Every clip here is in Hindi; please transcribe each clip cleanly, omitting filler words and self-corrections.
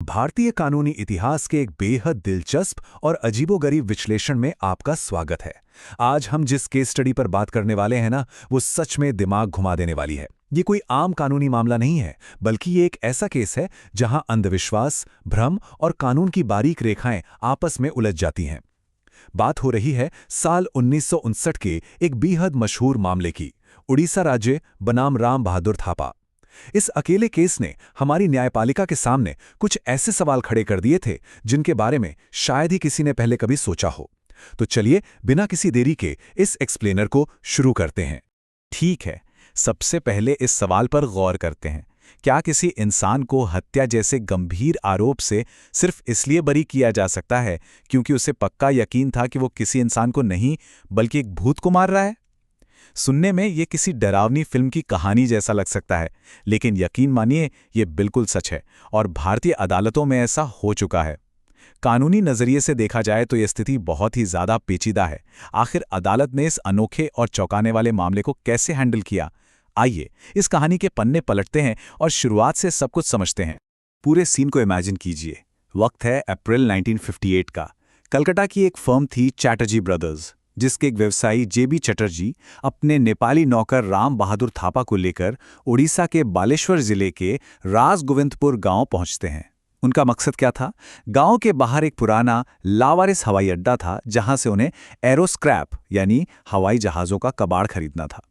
भारतीय कानूनी इतिहास के एक बेहद दिलचस्प और अजीबोगरीब विश्लेषण में आपका स्वागत है। आज हम जिस केस स्टडी पर बात करने वाले हैं ना, वो सच में दिमाग घुमा देने वाली है। ये कोई आम कानूनी मामला नहीं है, बल्कि ये एक ऐसा केस है जहां अंधविश्वास, भ्रम और कानून की बारीक रेखाएं आपस में उलझ जाती हैं। बात हो रही है साल 1959 के एक बेहद मशहूर मामले की, उड़ीसा राज्य बनाम राम बहादुर थापा। इस अकेले केस ने हमारी न्यायपालिका के सामने कुछ ऐसे सवाल खड़े कर दिए थे जिनके बारे में शायद ही किसी ने पहले कभी सोचा हो। तो चलिए बिना किसी देरी के इस एक्सप्लेनर को शुरू करते हैं। ठीक है, सबसे पहले इस सवाल पर गौर करते हैं। क्या किसी इंसान को हत्या जैसे गंभीर आरोप से सिर्फ इसलिए बरी किया जा सकता है क्योंकि उसे पक्का यकीन था कि वो किसी इंसान को नहीं बल्कि एक भूत को मार रहा है? सुनने में ये किसी डरावनी फिल्म की कहानी जैसा लग सकता है, लेकिन यकीन मानिए ये बिल्कुल सच है और भारतीय अदालतों में ऐसा हो चुका है। कानूनी नजरिए से देखा जाए तो यह स्थिति बहुत ही ज्यादा पेचीदा है। आखिर अदालत ने इस अनोखे और चौंकाने वाले मामले को कैसे हैंडल किया? आइए इस कहानी के पन्ने पलटते हैं और शुरुआत से सब कुछ समझते हैं। पूरे सीन को इमेजिन कीजिए। वक्त है अप्रैल 1958 का। कलकत्ता की एक फर्म थी चैटर्जी ब्रदर्स, जिसके एक व्यवसायी जेबी चटर्जी अपने नेपाली नौकर राम बहादुर थापा को लेकर उड़ीसा के बालेश्वर जिले के राजगोविंदपुर गांव पहुंचते हैं। उनका मकसद क्या था? गांव के बाहर एक पुराना लावारिस हवाई अड्डा था जहां से उन्हें एरोस्क्रैप यानी हवाई जहाज़ों का कबाड़ खरीदना था।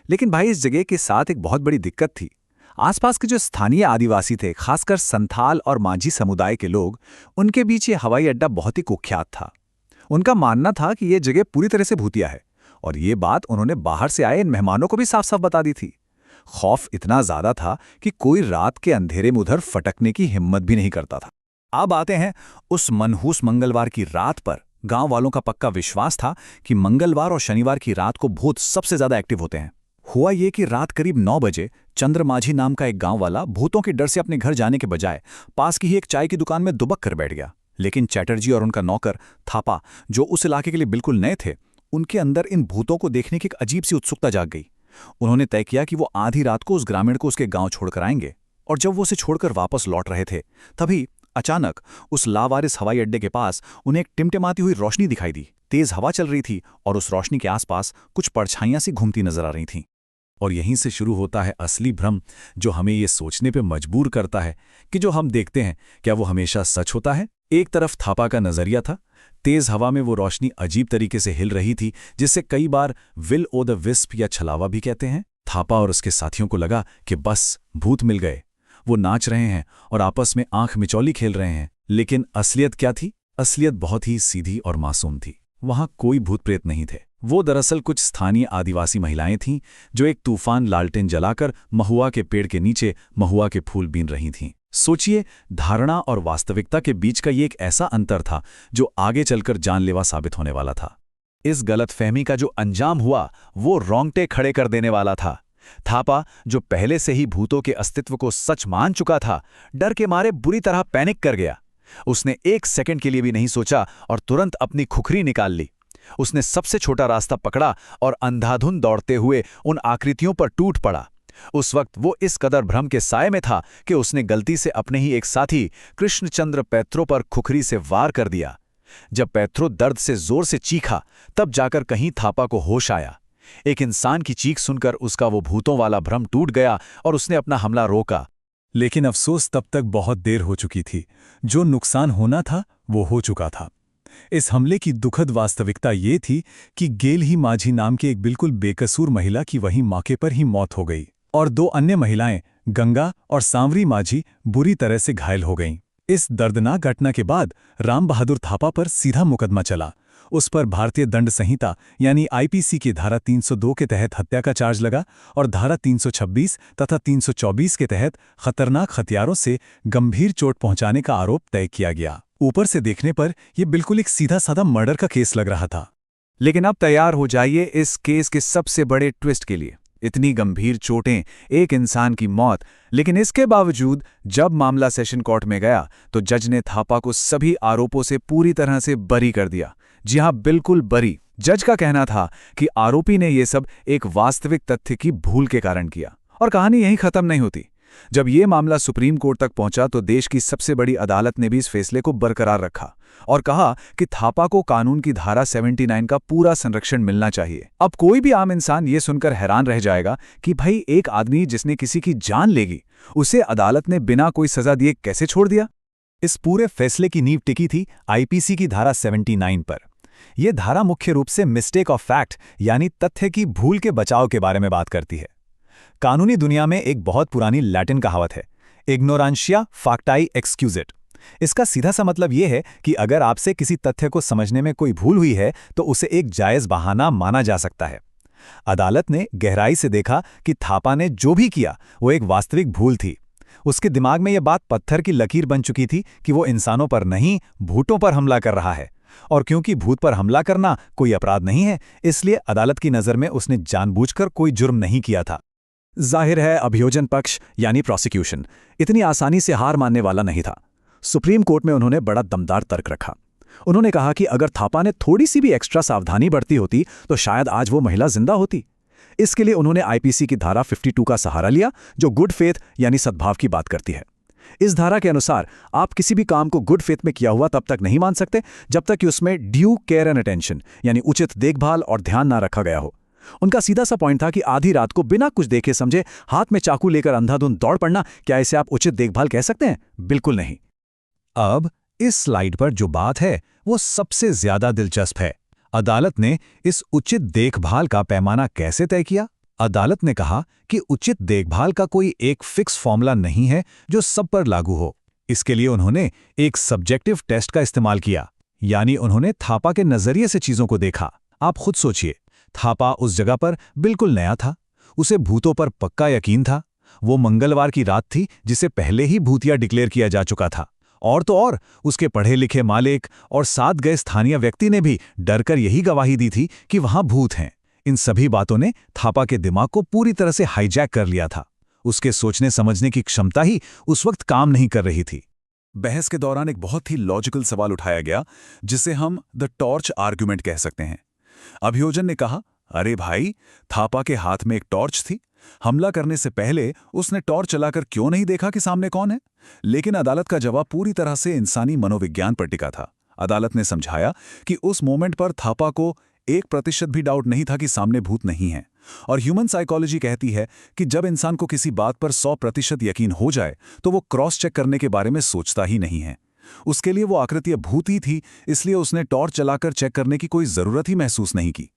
लेकिन भाई, इस जगह के साथ एक बहुत बड़ी दिक्कत थी। आसपास के जो स्थानीय आदिवासी थे, खासकर संथाल और माझी समुदाय के लोग, उनके बीच ये हवाई अड्डा बहुत ही कुख्यात था। उनका मानना था कि यह जगह पूरी तरह से भूतिया है और ये बात उन्होंने बाहर से आए इन मेहमानों को भी साफ साफ बता दी थी। खौफ इतना ज्यादा था कि कोई रात के अंधेरे में उधर फटकने की हिम्मत भी नहीं करता था। अब आते हैं उस मनहूस मंगलवार की रात पर। गांव वालों का पक्का विश्वास था कि मंगलवार और शनिवार की रात को भूत सबसे ज्यादा एक्टिव होते हैं। हुआ ये कि रात करीब 9 बजे चंद्र माझी नाम का एक गांव वाला भूतों के डर से अपने घर जाने के बजाय पास की ही एक चाय की दुकान में दुबक कर बैठ गया। लेकिन चैटर्जी और उनका नौकर थापा, जो उस इलाके के लिए बिल्कुल नए थे, उनके अंदर इन भूतों को देखने की एक अजीब सी उत्सुकता जाग गई। उन्होंने तय किया कि वो आधी रात को उस ग्रामीण को उसके गांव छोड़कर आएंगे। और जब वो उसे छोड़कर वापस लौट रहे थे, तभी अचानक उस लावारिस हवाई अड्डे के पास उन्हें एक टिमटिमाती हुई रोशनी दिखाई दी। तेज हवा चल रही थी और उस रोशनी के आसपास कुछ परछाइयां सी घूमती नजर आ रही थीं। और यहीं से शुरू होता है असली भ्रम, जो हमें ये सोचने पे मजबूर करता है कि जो हम देखते हैं क्या वो हमेशा सच होता है। एक तरफ थापा का नजरिया था। तेज हवा में वो रोशनी अजीब तरीके से हिल रही थी, जिससे कई बार विल ओ द विस्प या छलावा भी कहते हैं। थापा और उसके साथियों को लगा कि बस भूत मिल गए। वो नाच रहे हैं और आपस में आंख मिचौली खेल रहे हैं। लेकिन असलियत क्या थी? असलियत बहुत ही सीधी और मासूम थी। वहां कोई भूत प्रेत नहीं थे। वो दरअसल कुछ स्थानीय आदिवासी महिलाएं थीं जो एक तूफान लालटेन जलाकर महुआ के पेड़ के नीचे महुआ के फूल बीन रही थीं। सोचिए, धारणा और वास्तविकता के बीच का ये एक ऐसा अंतर था जो आगे चलकर जानलेवा साबित होने वाला था। इस गलतफहमी का जो अंजाम हुआ वो रोंगटे खड़े कर देने वाला था। थापा, जो पहले से ही भूतों के अस्तित्व को सच मान चुका था, डर के मारे बुरी तरह पैनिक कर गया। उसने एक सेकंड के लिए भी नहीं सोचा और तुरंत अपनी खुखरी निकाल ली। उसने सबसे छोटा रास्ता पकड़ा और अंधाधुंध दौड़ते हुए उन आकृतियों पर टूट पड़ा। उस वक्त वो इस कदर भ्रम के साए में था कि उसने गलती से अपने ही एक साथी कृष्णचंद्र पैत्रो पर खुखरी से वार कर दिया। जब पैत्रो दर्द से जोर से चीखा, तब जाकर कहीं थापा को होश आया। एक इंसान की चीख सुनकर उसका वो भूतों वाला भ्रम टूट गया और उसने अपना हमला रोका। लेकिन अफसोस, तब तक बहुत देर हो चुकी थी। जो नुकसान होना था वो हो चुका था। इस हमले की दुखद वास्तविकता ये थी कि गेल ही माझी नाम की एक बिल्कुल बेकसूर महिला की वहीं मौके पर ही मौत हो गई और 2 अन्य महिलाएं, गंगा और सांवरी माझी, बुरी तरह से घायल हो गईं। इस दर्दनाक घटना के बाद राम बहादुर थापा पर सीधा मुकदमा चला। उस पर भारतीय दंड संहिता यानी आईपीसी की धारा 302 के तहत हत्या का चार्ज लगा और धारा 326 तथा 324 के तहत खतरनाक हथियारों से गंभीर चोट पहुंचाने का आरोप तय किया गया। ऊपर से देखने पर यह बिल्कुल एक सीधा साधा मर्डर का केस लग रहा था। लेकिन अब तैयार हो जाइए इस केस के सबसे बड़े ट्विस्ट के लिए। इतनी गंभीर चोटें, एक इंसान की मौत, लेकिन इसके बावजूद जब मामला सेशन कोर्ट में गया तो जज ने थापा को सभी आरोपों से पूरी तरह से बरी कर दिया। जी हां, बिल्कुल बरी। जज का कहना था कि आरोपी ने ये सब एक वास्तविक तथ्य की भूल के कारण किया। और कहानी यहीं खत्म नहीं होती। जब ये मामला सुप्रीम कोर्ट तक पहुंचा तो देश की सबसे बड़ी अदालत ने भी इस फैसले को बरकरार रखा और कहा कि थापा को कानून की धारा 79 का पूरा संरक्षण मिलना चाहिए। अब कोई भी आम इंसान ये सुनकर हैरान रह जाएगा कि भाई एक आदमी जिसने किसी की जान लेगी उसे अदालत ने बिना कोई सजा दिए कैसे छोड़ दिया। इस पूरे फैसले की नींव टिकी थी आईपीसी की धारा 79 पर। यह धारा मुख्य रूप से मिस्टेक ऑफ फैक्ट यानी तथ्य की भूल के बचाव के बारे में बात करती है। कानूनी दुनिया में एक बहुत पुरानी लैटिन कहावत है, इग्नोरांशिया फैक्टाई एक्सक्यूजेट। इसका सीधा सा मतलब यह है कि अगर आपसे किसी तथ्य को समझने में कोई भूल हुई है तो उसे एक जायज बहाना माना जा सकता है। अदालत ने गहराई से देखा कि थापा ने जो भी किया वो एक वास्तविक भूल थी। उसके दिमाग में यह बात पत्थर की लकीर बन चुकी थी कि वो इंसानों पर नहीं, भूतों पर हमला कर रहा है। और क्योंकि भूत पर हमला करना कोई अपराध नहीं है, इसलिए अदालत की नज़र में उसने जानबूझकर कोई जुर्म नहीं किया था। जाहिर है अभियोजन पक्ष यानी प्रोसिक्यूशन इतनी आसानी से हार मानने वाला नहीं था। सुप्रीम कोर्ट में उन्होंने बड़ा दमदार तर्क रखा। उन्होंने कहा कि अगर थापा ने थोड़ी सी भी एक्स्ट्रा सावधानी बरती होती तो शायद आज वो महिला जिंदा होती। इसके लिए उन्होंने आईपीसी की धारा 52 का सहारा लिया, जो गुड फेथ यानी सद्भाव की बात करती है। इस धारा के अनुसार आप किसी भी काम को गुड फेथ में किया हुआ तब तक नहीं मान सकते जब तक कि उसमें ड्यू केयर एंड अटेंशन यानी उचित देखभाल और ध्यान ना रखा गया हो। उनका सीधा सा पॉइंट था कि आधी रात को बिना कुछ देखे समझे हाथ में चाकू लेकर अंधाधुंध दौड़ पड़ना, क्या इसे आप उचित देखभाल कह सकते हैं? बिल्कुल नहीं। अब इस स्लाइड पर जो बात है वो सबसे ज्यादा दिलचस्प है। अदालत ने इस उचित देखभाल का पैमाना कैसे तय किया? अदालत ने कहा कि उचित देखभाल का कोई एक फिक्स फॉर्मूला नहीं है जो सब पर लागू हो। इसके लिए उन्होंने एक सब्जेक्टिव टेस्ट का इस्तेमाल किया, यानी उन्होंने थापा के नजरिए से चीजों को देखा। आप खुद सोचिए, थापा उस जगह पर बिल्कुल नया था, उसे भूतों पर पक्का यकीन था। वो मंगलवार की रात थी जिसे पहले ही भूतिया डिक्लेयर किया जा चुका था। और तो और उसके पढ़े लिखे मालिक और साथ गए स्थानीय व्यक्ति ने भी डरकर यही गवाही दी थी कि वहां भूत हैं। इन सभी बातों ने थापा के दिमाग को पूरी तरह से हाईजैक कर लिया था। उसके सोचने समझने की क्षमता ही उस वक्त काम नहीं कर रही थी। बहस के दौरान एक बहुत ही लॉजिकल सवाल उठाया गया जिसे हम द टॉर्च आर्ग्यूमेंट कह सकते हैं। अभियोजन ने कहा, अरे भाई, थापा के हाथ में एक टॉर्च थी, हमला करने से पहले उसने टॉर्च चलाकर क्यों नहीं देखा कि सामने कौन है? लेकिन अदालत का जवाब पूरी तरह से इंसानी मनोविज्ञान पर टिका था। अदालत ने समझाया कि उस मोमेंट पर थापा को 1% भी डाउट नहीं था कि सामने भूत नहीं है। और ह्यूमन साइकोलॉजी कहती है कि जब इंसान को किसी बात पर 100% यकीन हो जाए तो वो क्रॉस चेक करने के बारे में सोचता ही नहीं है। उसके लिए वो आकृति भूत ही थी, इसलिए उसने टॉर्च चलाकर चेक करने की कोई जरूरत ही महसूस नहीं की।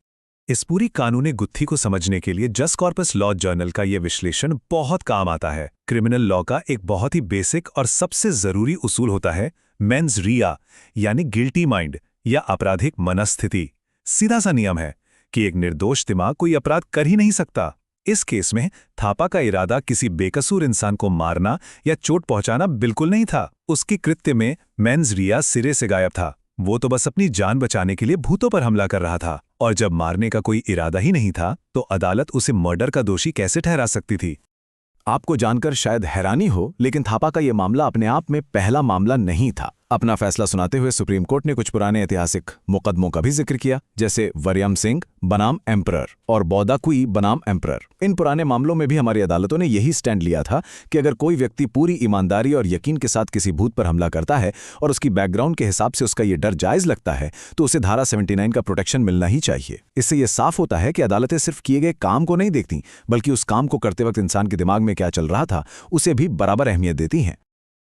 इस पूरी कानूनी गुत्थी को समझने के लिए जस्ट कॉर्पस लॉ जर्नल का यह विश्लेषण बहुत काम आता है। क्रिमिनल लॉ का एक बहुत ही बेसिक और सबसे जरूरी उसूल होता है मेंस रिया यानी गिल्टी माइंड या आपराधिक मनस्थिति। सीधा सा नियम है कि एक निर्दोष दिमाग कोई अपराध कर ही नहीं सकता। इस केस में थापा का इरादा किसी बेकसूर इंसान को मारना या चोट पहुंचाना बिल्कुल नहीं था। उसकी कृत्य में मेंस रिया सिरे से गायब था। वो तो बस अपनी जान बचाने के लिए भूतों पर हमला कर रहा था, और जब मारने का कोई इरादा ही नहीं था तो अदालत उसे मर्डर का दोषी कैसे ठहरा सकती थी? आपको जानकर शायद हैरानी हो, लेकिन थापा का यह मामला अपने आप में पहला मामला नहीं था। अपना फैसला सुनाते हुए सुप्रीम कोर्ट ने कुछ पुराने ऐतिहासिक मुकदमों का भी जिक्र किया, जैसे वरियम सिंह बनाम एम्परर और बौदाकुई बनाम एम्परर। इन पुराने मामलों में भी हमारी अदालतों ने यही स्टैंड लिया था कि अगर कोई व्यक्ति पूरी ईमानदारी और यकीन के साथ किसी भूत पर हमला करता है और उसकी बैकग्राउंड के हिसाब से उसका ये डर जायज लगता है तो उसे धारा 79 का प्रोटेक्शन मिलना ही चाहिए। इससे यह साफ होता है कि अदालतें सिर्फ किए गए काम को नहीं देखती, बल्कि उस काम को करते वक्त इंसान के दिमाग में क्या चल रहा था उसे भी बराबर अहमियत देती हैं।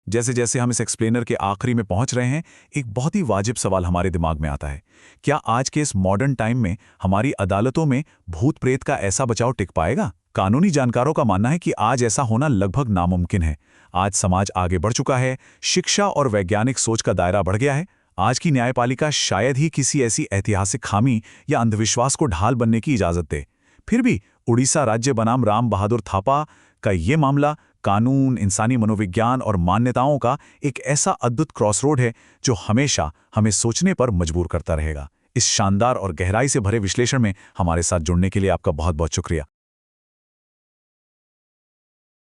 जैसे जैसे हम इस एक्सप्लेनर के आखिरी में पहुंच रहे हैं, एक बहुत ही वाजिब सवाल हमारे दिमाग में आता है, क्या आज के इस मॉडर्न टाइम में हमारी अदालतों में भूत प्रेत का ऐसा बचाव टिक पाएगा? कानूनी जानकारों का मानना है कि आज ऐसा होना लगभग नामुमकिन है। आज समाज आगे बढ़ चुका है, शिक्षा और वैज्ञानिक सोच का दायरा बढ़ गया है। आज की न्यायपालिका शायद ही किसी ऐसी ऐतिहासिक खामी या अंधविश्वास को ढाल बनने की इजाजत दे। फिर भी उड़ीसा राज्य बनाम राम बहादुर थापा का ये मामला कानून, इंसानी मनोविज्ञान और मान्यताओं का एक ऐसा अद्भुत क्रॉसरोड है जो हमेशा हमें सोचने पर मजबूर करता रहेगा। इस शानदार और गहराई से भरे विश्लेषण में हमारे साथ जुड़ने के लिए आपका बहुत बहुत शुक्रिया।